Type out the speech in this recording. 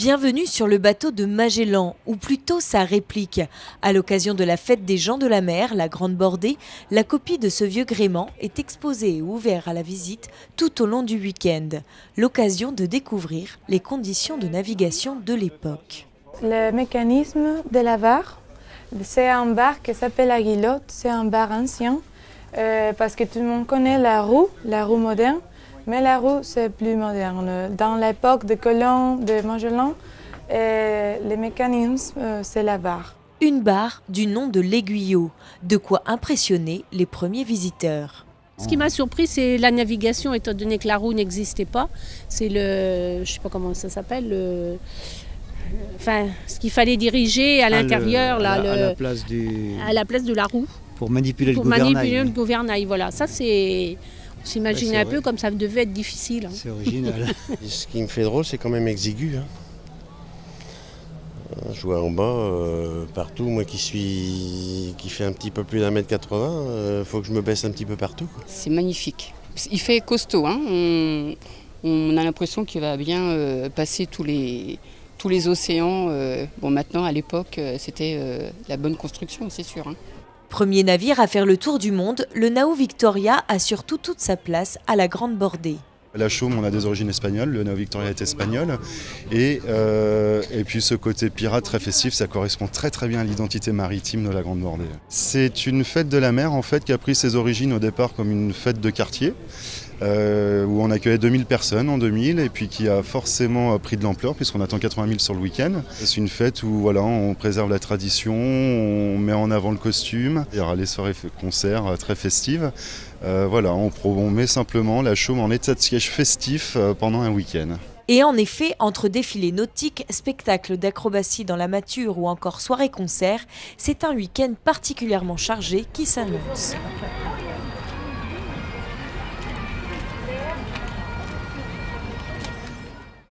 Bienvenue sur le bateau de Magellan, ou plutôt sa réplique. À l'occasion de la fête des gens de la mer, la Grande Bordée, la copie de ce vieux gréement est exposée et ouverte à la visite tout au long du week-end. L'occasion de découvrir les conditions de navigation de l'époque. Le mécanisme de la barre, c'est un bar qui s'appelle la guilotte, c'est un bar ancien, parce que tout le monde connaît la roue moderne. Mais la roue, c'est plus moderne. Dans l'époque de Colomb, de Magellan, les mécanismes, c'est la barre. Une barre du nom de l'aiguillot, de quoi impressionner les premiers visiteurs. Ce qui m'a surpris, c'est la navigation, étant donné que la roue n'existait pas. C'est le, je sais pas comment ça s'appelle, ce qu'il fallait diriger à l'intérieur, à la place de la roue. Pour manipuler le gouvernail. Voilà, ça c'est... On s'imagine un peu comme ça devait être difficile. C'est original. Ce qui me fait drôle, c'est quand même exigu. Je vois en bas, partout, moi qui fait un petit peu plus d'1m80, faut que je me baisse un petit peu partout. C'est magnifique. Il fait costaud. On a l'impression qu'il va bien passer tous les océans. Bon, maintenant, à l'époque, c'était la bonne construction, c'est sûr. Premier navire à faire le tour du monde, le Nao Victoria a surtout toute sa place à la Grande Bordée. La Chaume, on a des origines espagnoles, le Nao Victoria est espagnol. Et puis ce côté pirate très festif, ça correspond très très bien à l'identité maritime de la Grande Bordée. C'est une fête de la mer en fait qui a pris ses origines au départ comme une fête de quartier. Où on accueillait 2000 personnes en 2000 et puis qui a forcément pris de l'ampleur puisqu'on attend 80 000 sur le week-end. C'est une fête où voilà, on préserve la tradition, on met en avant le costume. Il y aura les soirées concerts très festives. On met simplement la Chaume en état de siège festif pendant un week-end. Et en effet, entre défilés nautiques, spectacles d'acrobatie dans la mâture ou encore soirées-concerts, c'est un week-end particulièrement chargé qui s'annonce.